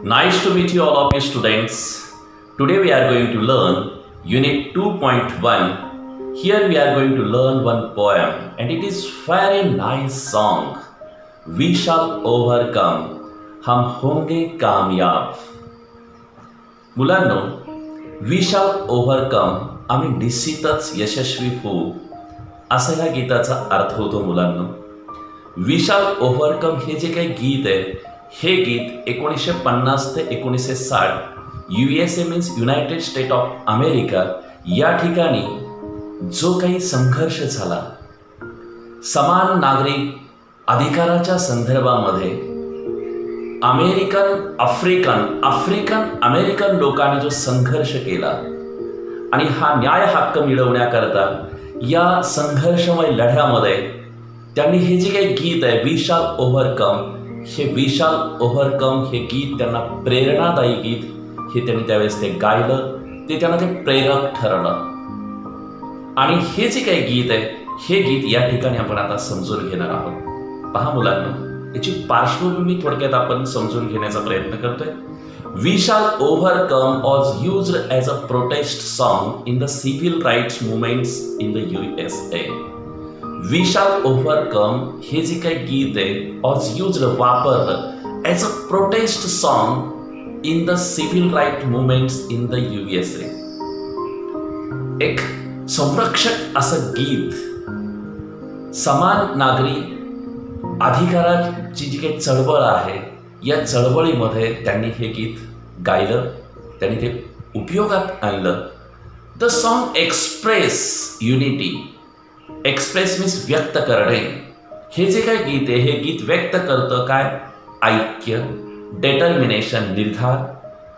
Nice to meet you all of you students. Today we are going to learn Unit 2.1. Here we are going to learn one poem and it is very nice song. We shall overcome. हम होंगे कामयाब. मुलांनो, we shall overcome. आम्ही निश्चितच यशस्वी होऊ असा ह्या गीताचा अर्थ होतो मुलांनो. We shall overcome हे जे काही गीत आहे हे गीत 1950 ते 1960 USA means United state of America या ठिकाणी जो काही संघर्ष झाला समान नागरिक अधिकाराच्या संदर्भामध्ये आफ्रिकन अमेरिकन लोकांनी जो संघर्ष केला आणि हा न्याय हक्क मिळवण्याकरता या संघर्षमय लढ्यामध्ये त्यांनी हे जे काही गीत आहे वी शाल ओव्हरकम हे वी शाल ओव्हरकम हे गीत त्यांना प्रेरणादायी गीत हे त्यांनी त्यावेळेस ते गायलं ते त्यांना ते प्रेरक ठरलं आणि हे जे काही गीत आहे हे गीत या ठिकाणी आपण आता समजून घेणार आहोत. पहा मुलांनो, याची पार्श्वभूमी थोडक्यात आपण समजून घेण्याचा प्रयत्न करतोय. We shall overcome was used as a protest song in the civil rights movements in the USA. We shall overcome हे जे काही गीत आहे वॉज यूज्ड वापरलं as a protest song in the civil right movements in the USA. एक संरक्षक असं गीत समान नागरी अधिकाराची जी काही चळवळ आहे या चळवळीमध्ये त्यांनी हे गीत गायलं, त्यांनी ते उपयोगात आणलं. The song express unity. Express means व्यक्त करणे. हे जे काही गीत आहे हे गीत व्यक्त करतं काय? ऐक्य, डेटर्मिनेशन निर्धार,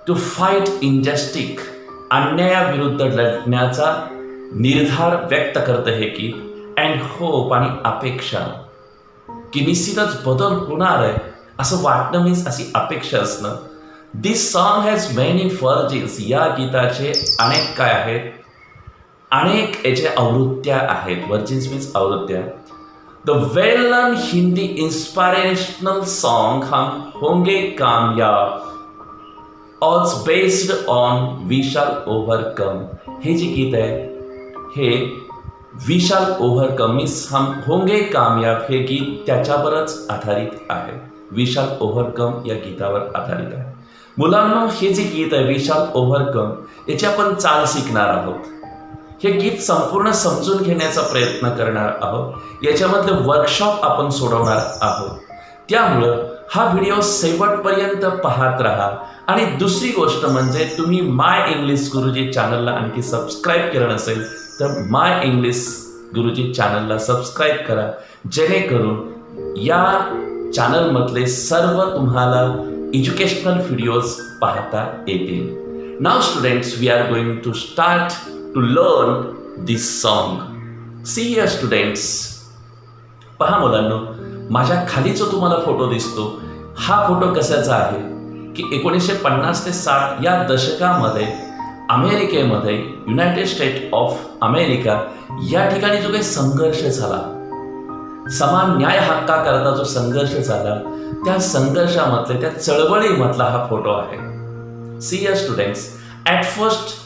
टू फाईट इनजस्टिक अन्यायाविरुद्ध लढण्याचा निर्धार व्यक्त करतं हे गीत. अँड होप आणि अपेक्षा की निश्चितच बदल होणार आहे असं वाटणं मीन्स अशी अपेक्षा असणं. This song has many versions. या गीताचे अनेक काय आहेत? अनेक याचे आवृत्त्या आहेत. व्हर्जन्स मीन्स आवृत्त्या. The well known Hindi inspirational song हम होंगे कामयाब as based on we shall overcome. हे जे गीत आहे हे वी शाल ओव्हरकम मीन्स हम होंगे कामयाब हे गीत त्याच्यावरच आधारित आहे. वी शाल ओव्हरकम या गीतावर आधारित आहे. मुलांना हे जे गीत आहे वी शाल ओव्हरकम याची आपण चाल शिकणार आहोत. हे गीत संपूर्ण समजून घेण्याचा प्रयत्न करणार आहोत. याच्यामधले वर्कशॉप आपण सोडवणार आहोत. त्यामुळं हा व्हिडिओ शेवटपर्यंत पाहत राहा. आणि दुसरी गोष्ट म्हणजे तुम्ही माय इंग्लिश गुरुजी चॅनलला आणखी सबस्क्राईब केलं नसेल तर माय इंग्लिश गुरुजी चॅनलला सबस्क्राईब करा जेणेकरून या चॅनलमधले सर्व तुम्हाला एज्युकेशनल व्हिडिओज पाहता येतील. नाव students we are going to start to learn this song. See here students. पहा मुलांनो, माझ्या खाली जो तुम्हाला फोटो दिसतो हा फोटो कशाचा आहे की 1950 ते 60 या दशकामध्ये अमेरिकेमध्ये युनायटेड स्टेट ऑफ अमेरिका या ठिकाणी जो काही संघर्ष झाला समान न्याय हक्काकरता जो संघर्ष झाला त्या संघर्षामधले त्या चळवळीमधला हा फोटो आहे. C here students. At first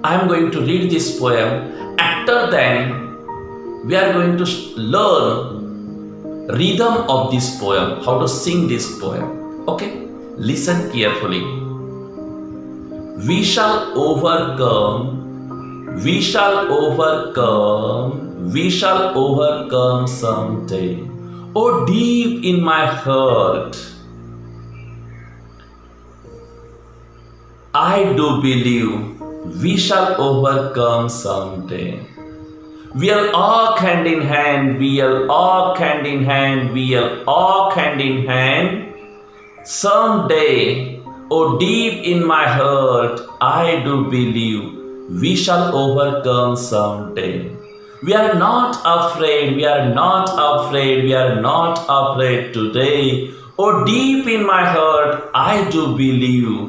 I am going to read this poem. After then, we are going to learn rhythm of this poem, how to sing this poem. Okay? Listen carefully. We shall overcome. We shall overcome. We shall overcome someday. Oh, deep in my heart, I do believe we shall overcome someday. We'll walk hand in hand, we'll walk hand in hand, we'll walk hand in hand. Someday, oh deep in my heart, I do believe we shall overcome someday. We are not afraid, we are not afraid, we are not afraid today. Oh deep in my heart, I do believe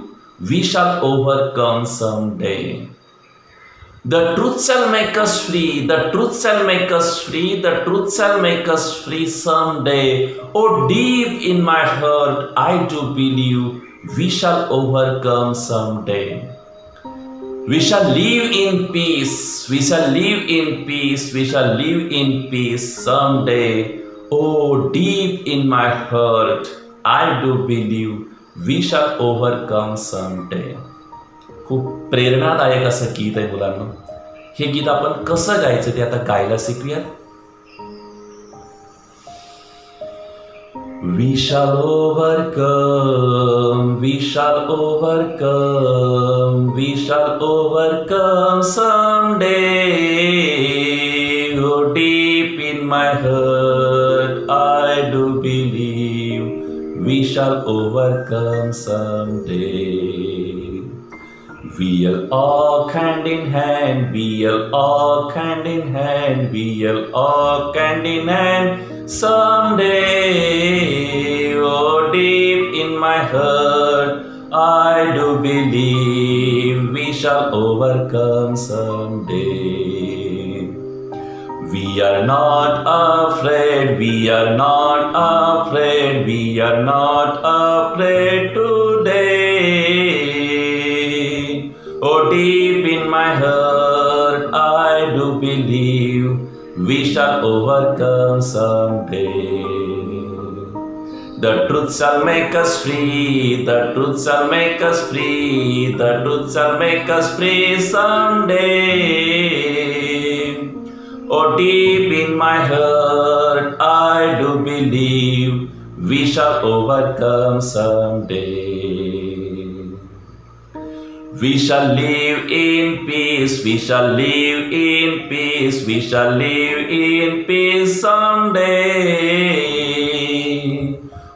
we shall overcome someday. The truth shall make us free, the truth shall make us free, the truth shall make us free someday. Oh, deep in my heart, I do believe We shall overcome someday. We shall live in peace. We shall live in peace. We shall live in peace someday. Oh, deep in my heart, I do believe we shall overcome someday. खूप प्रेरणादायक असं गीत आहे मुलांना. हे गीत आपण कसं गायचं ते आता गायला शिकूयात. We shall overcome, we shall overcome, we shall overcome someday. Oh, deep in my heart, I do believe we shall overcome someday. We'll walk hand in hand, we'll walk hand in hand, we'll walk hand in hand someday. Oh, deep in my heart, I do believe we shall overcome someday. We are not afraid, we are not afraid, we are not afraid today. Oh, deep in my heart, I do believe we shall overcome someday. The truth shall make us free, the truth shall make us free, the truth shall make us free someday. Oh, deep in my heart, I do believe we shall overcome someday. We shall live in peace, we shall live in peace, we shall live in peace someday.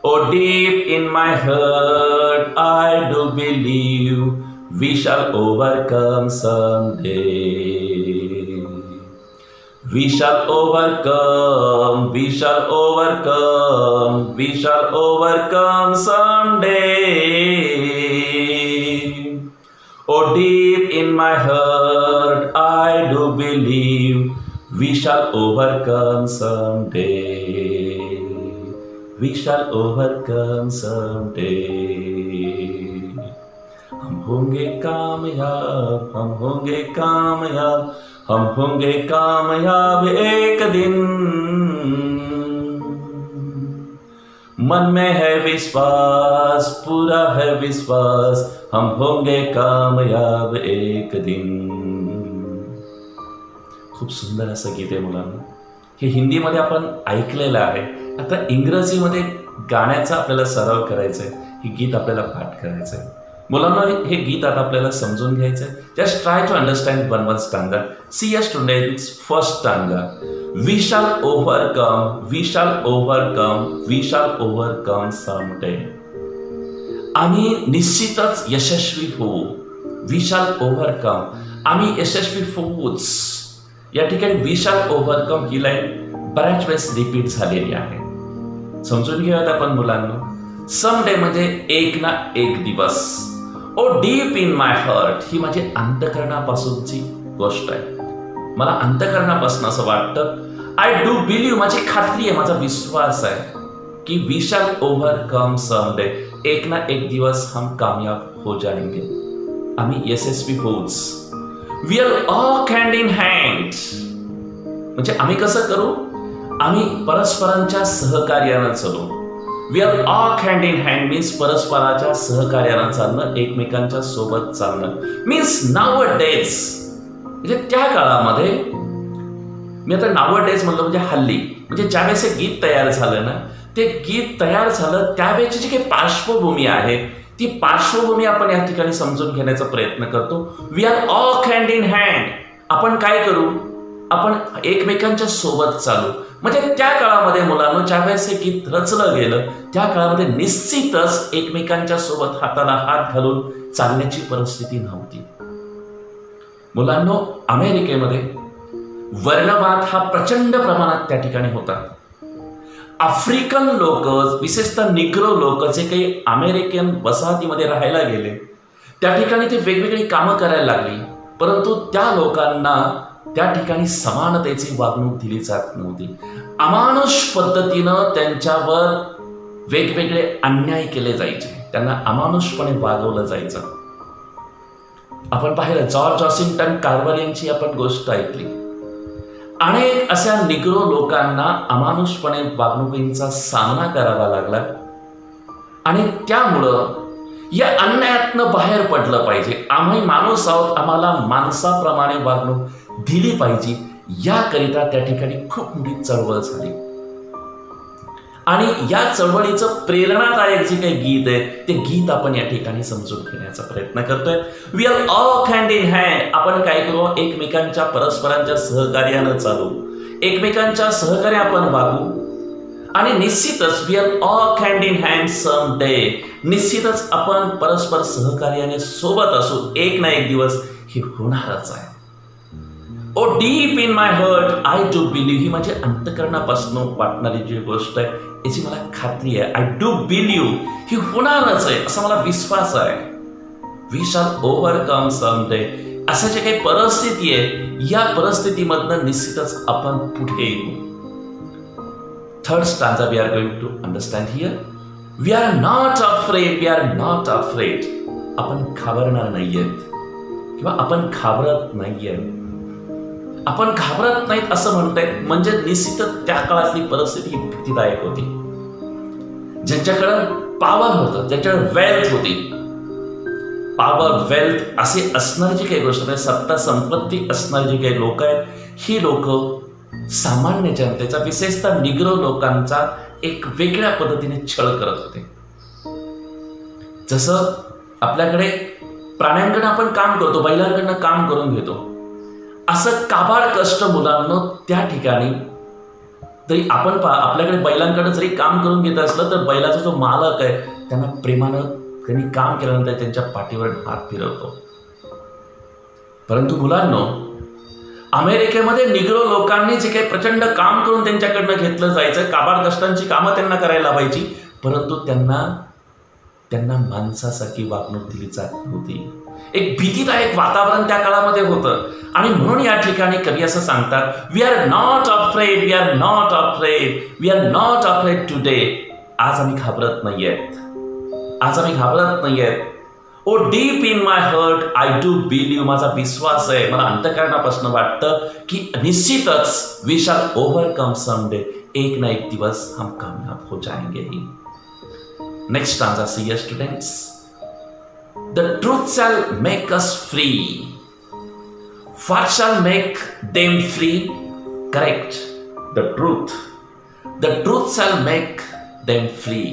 Oh, deep in my heart, I do believe we shall overcome someday. We shall overcome, we shall overcome, we shall overcome someday. Oh, deep in my heart, I do believe we shall overcome someday. We shall overcome someday. हम होंगे कामयाब, हम होंगे कामयाब, हम होंगे कामयाब एक दिन. मन में है विश्वास, पूरा है विश्वास, हम होंगे कामयाब एक दिन. खूप सुंदर असं गीत आहे मुलांना. हे हिंदीमध्ये आपण ऐकलेलं आहे. आता इंग्रजीमध्ये गाण्याचा आपल्याला सराव करायचा आहे. हे गीत आपल्याला पाठ करायचं आहे. मुलांना हे गीत आता आपल्याला समजून घ्यायचं आहे. Just try to understand one stanza. See students, first stanza. We shall overcome, we shall overcome, we shall overcome someday. आम्ही निश्चितच यशस्वी होऊ. We shall overcome. आम्ही यशस्वी होऊच. या ठिकाणी we shall overcome he line बऱ्याच वेळेस रिपीट झालेली आहे. समजून घेऊयात आपण मुलांना. someday म्हणजे एक ना एक दिवस. ओ डीप इन माय हार्ट ही माझी अंतःकरणापासूनची गोष्ट आहे. मला अंतःकरणापासून असं वाटतं. आय डू बिलीव्ह, माझी खात्री आहे, माझा विश्वास आहे की वी शॅल ओव्हरकम समडे. एक ना एक दिवस हम कामयाब हो जाएंगे. आम्ही यशस्वी होऊच. We are walk hand in hand म्हणजे आम्ही कसं करू? आम्ही परस्परांच्या सहकार्यानं चालू. We are walk hand in hand means परस्पराच्या सहकार्यानं चालणं, एकमेकांच्या सोबत चालणं. मीन्स नाव डेज म्हणजे त्या काळामध्ये, मी आता नाव डेज म्हणलं म्हणजे हल्ली, म्हणजे ज्यावेळेस हे गीत तयार झालं ना, ते गीत तयार झालं त्यावेळेची जी काही पार्श्वभूमी आहे, ती पार्श्वभूमी आपण या ठिकाणी समजून घेण्याचा प्रयत्न करतो. We are walk hand in hand. आपण काय करू? आपण एकमेकांच्या सोबत चालू. म्हणजे त्या काळामध्ये मुलांनो ज्यावेळेस हे गीत रचलं गेलं, त्या काळामध्ये निश्चितच एकमेकांच्या सोबत हाताला हात घालून चालण्याची परिस्थिती नव्हती. मुलांनो, अमेरिकेमध्ये वर्णवाद हा प्रचंड प्रमाणात त्या ठिकाणी होता. आफ्रिकन लोक, विशेषतः निग्रो लोक जे काही अमेरिकन वसाहतीमध्ये राहायला गेले, त्या ठिकाणी ते वेगवेगळी कामं करायला लागली, परंतु त्या लोकांना त्या ठिकाणी समानतेची वागणूक दिली जात नव्हती. अमानुष पद्धतीनं त्यांच्यावर वेगवेगळे अन्याय केले जायचे. त्यांना अमानुषपणे वागवलं जायचं. आपण पाहिलं जॉर्ज वॉशिंग्टन कार्वर यांची आपण गोष्ट ऐकली. अनेक अशा निग्रो लोकांना अमानुषपणे वागणुकींचा सामना करावा लागला आणि त्यामुळं या अन्यायातनं बाहेर पडलं पाहिजे. आम्ही माणूस आहोत, आम्हाला माणसाप्रमाणे वागणूक दिली पाहिजे, याकरिता त्या ठिकाणी खूप मोठी चळवळ झाली. आणि या चळवळीचं प्रेरणादायक जे काही गीत आहे ते गीत आपण या ठिकाणी समजून घेण्याचा प्रयत्न करतोय. We are all hand in hand. आपण काय करू, एकमेकांच्या परस्परांच्या सहकार्यानं चालू, एकमेकांच्या सहकार्य आपण वागू आणि निश्चितच we are all hand in hand some day. निश्चितच आपण परस्पर सहकार्याने सोबत असू, एक ना एक दिवस हे होणारच आहे. Oh deep in my heart I do believe. ही माझ्या अंतकरणापासून वाटणारी जी गोष्ट आहे याची मला खात्री आहे. आय डू बिलीव्ह ही होणारच आहे असा मला विश्वास आहे. We shall overcome some day. असं जे काही परिस्थिती आहे या परिस्थितीमधनं निश्चितच आपण पुढे येऊ. Third stanza we are going to understand here. We are not afraid. We are not afraid. आपण घाबरणार नाहीयेत किंवा आपण घाबरत नाहीयेत. आपण घाबरत नाहीत असं म्हणतायत म्हणजे निश्चितच त्या काळातली परिस्थिती भीतीदायक होती. ज्यांच्याकडं पॉवर होतं, ज्यांच्याकडे वेल्थ होती, पॉवर वेल्थ असे असणारी जी काही गोष्ट आहे, सत्ता संपत्ती असणारी जी काही लोक आहेत, ही लोक सामान्य जनतेचा विशेषतः निग्रो लोकांचा एक वेगळ्या पद्धतीने छळ करत होते. जसं आपल्याकडे प्राण्यांकडनं आपण काम करतो, बैलांकडनं काम करून घेतो, असं काबाड कष्ट मुलांना त्या ठिकाणी तरी आपण आपल्याकडे बैलांकडे जरी काम करून घेत असलं तर बैलाचा जो मालक आहे त्यांना प्रेमानं त्यांनी काम केल्यानंतर त्यांच्या पाठीवर हात फिरवतो. परंतु मुलांनो, अमेरिकेमध्ये निग्रो लोकांनी जे काही प्रचंड काम करून त्यांच्याकडनं घेतलं जायचं, काबाड कष्टांची कामं त्यांना करायला लावायची, परंतु त्यांना माणसासारखी वागणूक दिली जात नव्हती. एक भीतीदायक वातावरण त्या काळामध्ये होतं आणि म्हणून या ठिकाणी कवी असं सांगतात, we are not afraid. We are not afraid. We are not afraid today. आज आम्ही घाबरत नाहीयेत. आज आम्ही घाबरत नाहीयेत. Oh deep in my heart I do believe. माझा विश्वास आहे, मला अंतःकरणापासून वाटतं की निश्चितच we shall overcome some day. एक ना एक दिवस हम कामयाब हो जाएंगे. Next stanza, see here students. The truth shall make us free. What shall make them free? Correct. The truth. The truth shall make them free.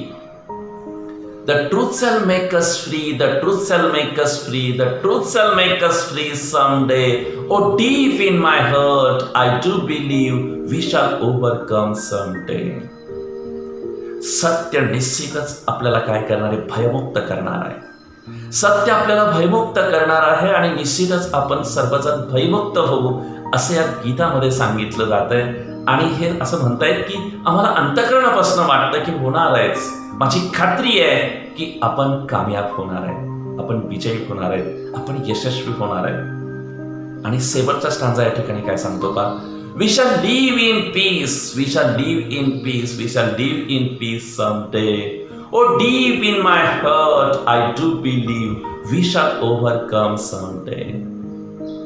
The truth shall make us free. The truth shall make us free. The truth shall make us free someday. Oh, deep in my heart, I do believe we shall overcome someday. सत्य निश्चितच आपल्याला काय करणार आहे, भयमुक्त करणार आहे. सत्य आपल्याला भयमुक्त करणार आहे आणि निश्चितच आपण सर्वजण भयमुक्त होऊ असे या गीतामध्ये सांगितलं जात आहे. आणि हे असं म्हणतायत की आम्हाला अंतःकरणापासून वाटतं की होणार आहेच. माझी खात्री आहे की आपण कामयाब होणार आहे, आपण विजयी होणार आहे, आपण यशस्वी होणार आहे. आणि शेवटचा स्टांजा या ठिकाणी काय सांगतो का, we shall live in peace. We shall live in peace. We shall live in peace someday. Oh, deep in my heart, I do believe we shall overcome someday.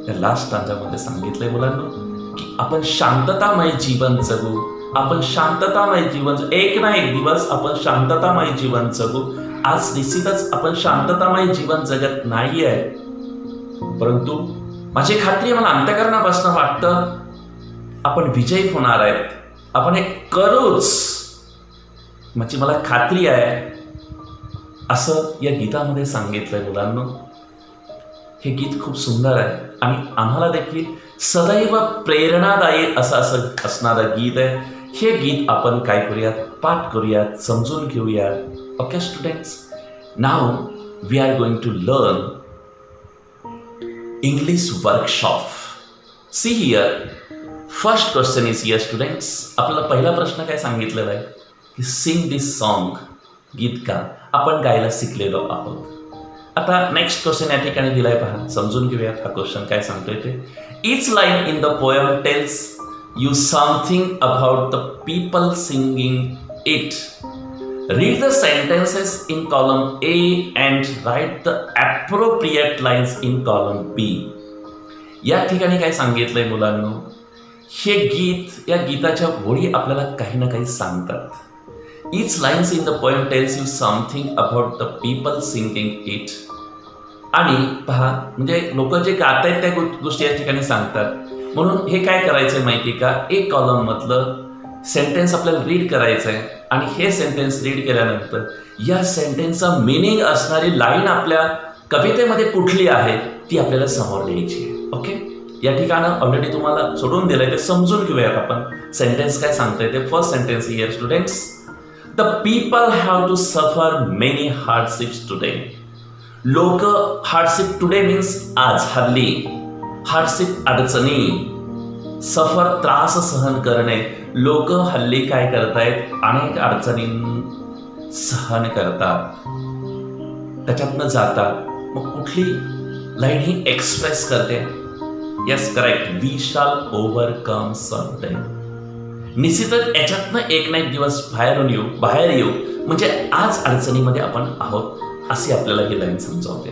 या लास्ट स्टांजामध्ये सांगितलंय मुलांना की आपण शांततामय जीवन जगू. आपण शांततामय जीवन, एक ना एक दिवस आपण शांततामय जीवन जगू. आज निश्चितच आपण शांततामय जीवन जगत नाहीये, परंतु माझी खात्री आहे, मला अंतःकरणापासून वाटतं आपण विजयी होणार आहेत. आपण हे करूच, म्हणजे मला खात्री आहे असं या गीतामध्ये सांगितलंय मुलांना. हे गीत खूप सुंदर आहे आणि आम्हाला देखील सदैव प्रेरणादायी असं असणारं गीत आहे. हे गीत आपण काय करूयात, पाठ करूयात, समजून घेऊयात. Okay students, now we are going to learn English workshop. See here, first question is here students. आपल्याला पहिला प्रश्न काय सांगितलेला आहे की सिंग दिस सॉन्ग. गीत का आपण गायला शिकलेलो आहोत. आता नेक्स्ट क्वेश्चन या ठिकाणी दिलाय पहा, समजून घेऊयात हा क्वेश्चन काय सांगतोय ते. Each line in the poem tells you something about the people singing it. Read the sentences in column A and write the appropriate lines in column B. या ठिकाणी काय सांगितलंय मुलांनो, हे गीत, या गीताच्या ओळी आपल्याला काही ना काही सांगतात. Each lines in the poem tells you something about the people singing it. आणि पहा, म्हणजे लोक जे गात आहेत त्या गोष्टी या ठिकाणी सांगतात. म्हणून हे काय करायचंय माहिती का, एक कॉलम मधलं सेंटेन्स आपल्याला रीड करायचं आहे आणि हे सेंटेन्स रीड केल्यानंतर या सेंटेन्सचा मिनिंग असणारी लाईन आपल्या कवितेमध्ये कुठली आहे ती आपल्याला समोर लिहायची आहे. ओके, या ठिकाणी ऑलरेडी तुम्हाला सोडून दिलंय, ते समजून घेऊयात आपण. सेंटेन्स काय सांगतंय ते. First sentence here students, the people have to suffer many hardships today. लोक, हार्डशिप टुडे मीन्स आज, हल्ली. हार्डशिप अडचणी, सफर त्रास सहन करणे. लोक हल्ली काय करतायत, अनेक अडचणी सहन करतात, त्याच्यातनं जातात. मग कुठली लाईन ही एक्सप्रेस करते? Yes, correct, we shall overcome someday. निश्चितच याच्यातनं एक ना एक दिवस बाहेर येऊ म्हणजे आज अडचणीमध्ये आपण आहोत अशी आपल्याला ही लाईन समजावते.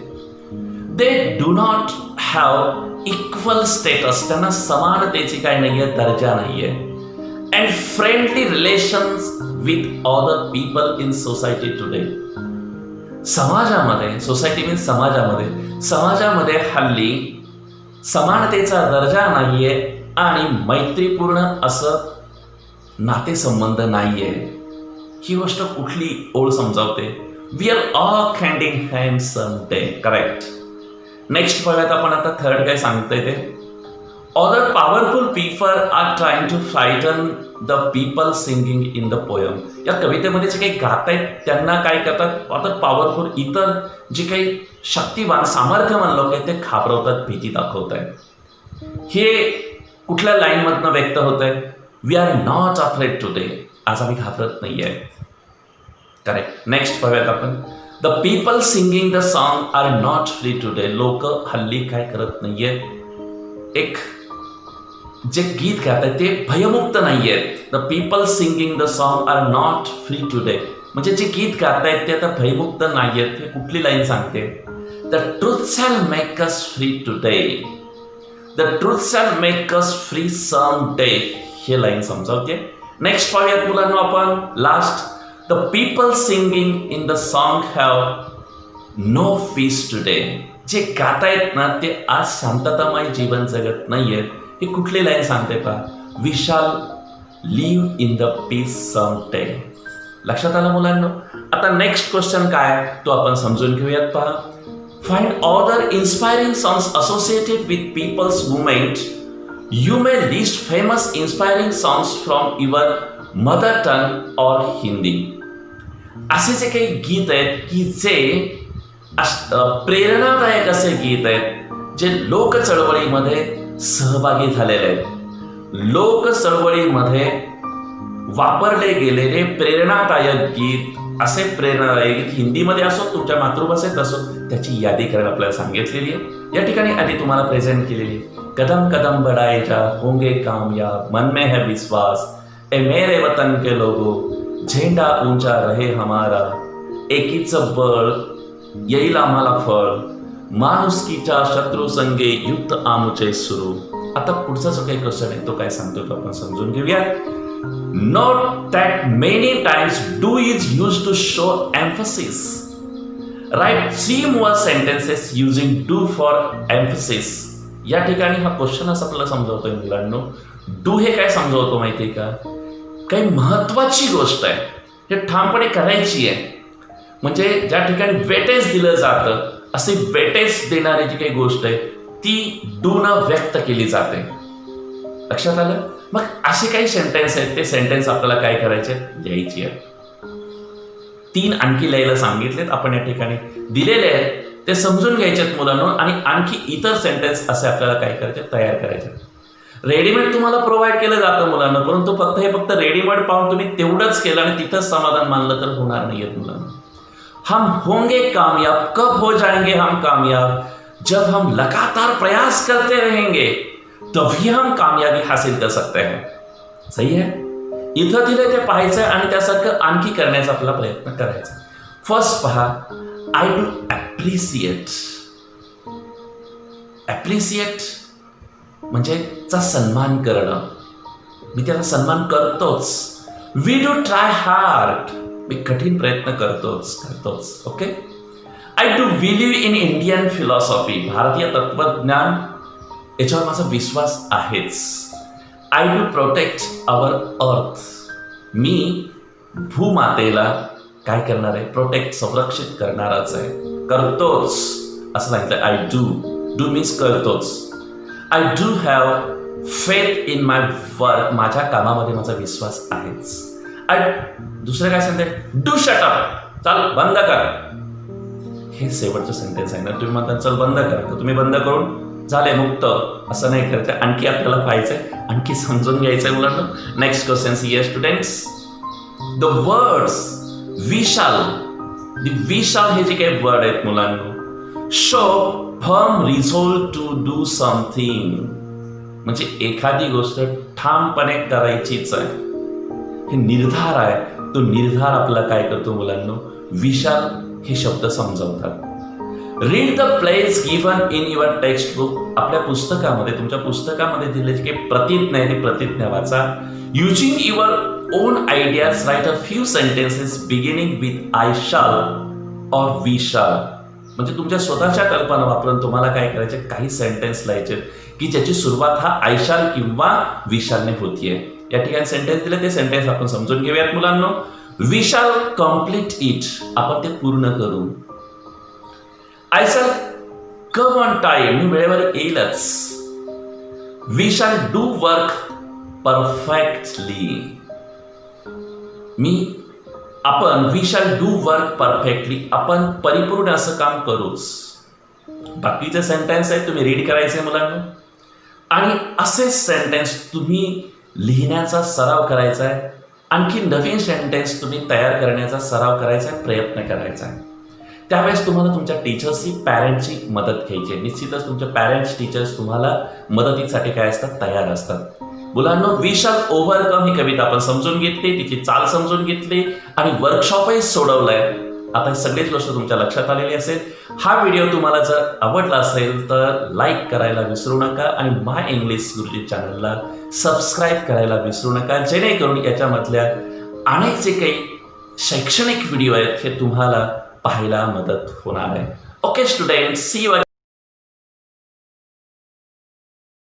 They do not have equal status, त्यांना समानतेची काय नाहीये, दर्जा नाहीये. And friendly relations with other people in society today. समाजामध्ये, सोसायटी मीन्स समाजामध्ये हल्ली समानतेचा दर्जा नाहीये आणि मैत्रीपूर्ण असं नातेसंबंध नाहीये. ही गोष्ट कुठली ओळ समजावते? We are all hand in hand someday. Correct. Next बघूयात आपण आता थर्ड काय सांगतंय ते. Other powerful people are trying to frighten the people singing in the poem. या कवितेमध्ये जे काही गात आहेत त्यांना काय करतात, अदर पॉवरफुल, इतर जे काही शक्तिवान, सामर्थ्यवान लोक आहेत ते घाबरवतात, भीती दाखवत आहेत. हे कुठल्या लाईन मधनं व्यक्त होत आहे? We are not afraid today. आज आम्ही घाबरत नाहीये. करेक्ट. नेक्स्ट बघूयात आपण. The people singing the song R not free today. लोक हल्ली काय करत नाहीये, एक जे गीत गात आहेत ते भयमुक्त नाहीयेत. The people singing the song R not free today, म्हणजे जे गीत गात आहेत ते आता भयमुक्त नाहीयेत. हे कुठली लाईन सांगते? The truth shall make us free today. The truth shall make us free some day. हे लाईन समजावते. नेक्स्ट पाहूयात मुलांना आपण. Last, the people singing in the song have no piece today. जे गात आहेत ना ते आज शांततामय जीवन जगत नाहीयेत. ही कुठली लाईन सांगते पहा? We shall live in the piece some day. लक्षात आलं मुलांना? आता नेक्स्ट क्वेश्चन काय तो आपण समजून घेऊयात. पहा, find other inspiring songs associated with people's movement. You may list famous inspiring songs from your mother tongue or Hindi. असे जे काही गीत आहेत की जे प्रेरणादायक असे गीत आहेत, जे लोक चळवळीमध्ये सहभागी झालेले आहेत. लोक चळवळीमध्ये वापरले गेलेले प्रेरणादायक गीत, असे प्रेरणादायक गीत हिंदीमध्ये असो, तुमच्या मातृभाषेत असो, त्याची यादी करायला आपल्याला सांगितलेली आहे. या ठिकाणी आधी तुम्हाला प्रेझेंट केलेली आहे. कदम कदम बढ़ाए जा, होंगे कामयाब, मन में है विश्वास, ए मेरे वतन के लोगो, झेंडा ऊंचा रहे हमारा, एकीचं बळ येईल आम्हाला फळ, माणुसकीच्या शत्रू संगे युद्ध आमुचे सुरू. आता पुढचा जो काही क्वेश्चन आहे तो काय सांगतो तो आपण समजून घेऊयात. Note that many times do is use to show emphasis. Right 3 more sentences using do for emphasis. या ठिकाणी हा क्वेश्चन असं आपल्याला समजावतोय मुलांनो. डू हे काय समजावतो माहितीये का? काही महत्वाची गोष्ट आहे, हे ठामपणे करायची आहे. म्हणजे ज्या ठिकाणी वेटेज दिलं जातं, असे वेटेज देणारी जी काही गोष्ट आहे ती डू न व्यक्त केली जाते. लक्षात आलं? मग असे काही सेंटेन्स आहेत, ते सेंटेन्स आपल्याला काय करायचे, लिहायची आहे. 3 आणखी लिहायला सांगितलेत आपण, या ठिकाणी दिलेले आहेत, ते समजून घ्यायचेत मुलांनो. आणि आणखी इतर सेंटेन्स असे आपल्याला काय करायचे, तयार करायचे. रेडीमेड तुम्हाला प्रोव्हाइड केलं जातं मुलांना, परंतु फक्त रेडीमेड पाहून तुम्ही तेवढंच केलं आणि तिथंच समाधान मानलं तर होणार नाहीये मुलांना. हम होंगे कामयाब. कब हो जाएंगे हम कामयाब? जब हम लगातार प्रयास करते रहेंगे तभी हम कामयाबी हासिल कर सकते हैं. सही है? इथं दिलंय ते पाहायचं आणि त्यासारखं आणखी करण्याचा आपला प्रयत्न करायचा. फर्स्ट पहा, आय डू ॲप्रिसिएट. ॲप्रिसिएट म्हणजे चा सन्मान करणं. मी त्याचा सन्मान करतोच. We do try hard. मी कठीण प्रयत्न करतोच. Okay. I do believe in Indian philosophy. भारतीय तत्वज्ञान याच्यावर माझा विश्वास आहेच. I do protect our earth. मी भूमातेला काय करणार आहे? प्रोटेक्ट, संरक्षित करणारच आहे. करतोच असं सांगितलं. आय डू मीन्स करतोच. I do have faith in my work. माझ्या कामामध्ये माझा विश्वास आहेच. दुसरं काय सांगते? Do shut up. चल बंद कर. हे शेवटचं सेंटेन्स आहे ना. तुम्ही म्हणता चल बंद करा, तर तुम्ही बंद करून झाले मुक्त असं नाही करायचं. आणखी आपल्याला पाहायचंय, आणखी समजून घ्यायचंय मुलांना. Next question see students. The words विशाल, विशाल हे जे काही वर्ड आहेत मुलांना, show firm resolve to do something. म्हणजे एखादी गोष्ट ठामपणे करायचीच आहे, हे निर्धार आहे. तो निर्धार आपला काय करतो मुलांना? विशाल हे शब्द समजावतात. Read the pledge given in your text book. आपल्या पुस्तकामध्ये, तुमच्या पुस्तकामध्ये दिले जे काही प्रतिज्ञा आहे ती प्रतिज्ञा वाचा. Using your on ideas right a few sentences beginning with I शाल ऑर वी शाल. म्हणजे तुमच्या स्वतःच्या कल्पना वापरून तुम्हाला काय करायचे? काही सेंटेन्स लिहायचे की ज्याची सुरुवात हा आय शाल किंवा वी शालने होतीये. या ठिकाणी सेंटेन्स दिले, ते सेंटेन्स आपण समजून घेऊयात मुलांना. We shall complete it. आपण ते पूर्ण करू. I shall come on time. मी वेळेवर येईलच. We shall do work perfectly. आपण we shall do work perfectly. आपण परिपूर्ण असं काम करूच. बाकीचे सेंटेन्स आहेत तुम्ही रीड करायचे मुलांना, आणि असे सेंटेन्स तुम्ही लिहिण्याचा सराव करायचा आहे. आणखी नवीन सेंटेन्स तुम्ही तयार करण्याचा सराव करायचा आहे, प्रयत्न करायचा आहे. त्यावेळेस तुम्हाला तुमच्या टीचर्सची, पॅरेंटची मदत घ्यायची आहे. निश्चितच तुमचे पॅरेंट्स, टीचर्स तुम्हाला मदतीसाठी काय असतात? तयार असतात. मुलांना वी शॅल ओव्हरकम ही कविता आपण समजून घेतली, तिची चाल समजून घेतली आणि वर्कशॉपही सोडवलंय. आता सगळीच गोष्ट तुमच्या लक्षात आलेली असेल. हा व्हिडिओ तुम्हाला जर आवडला असेल तर लाईक करायला विसरू नका आणि माय इंग्लिश गुरुजी चॅनलला सबस्क्राईब करायला विसरू नका, जेणेकरून याच्यामधल्या अनेक जे काही शैक्षणिक व्हिडिओ आहेत हे तुम्हाला पाहायला मदत होणार आहे. Okay student, C you.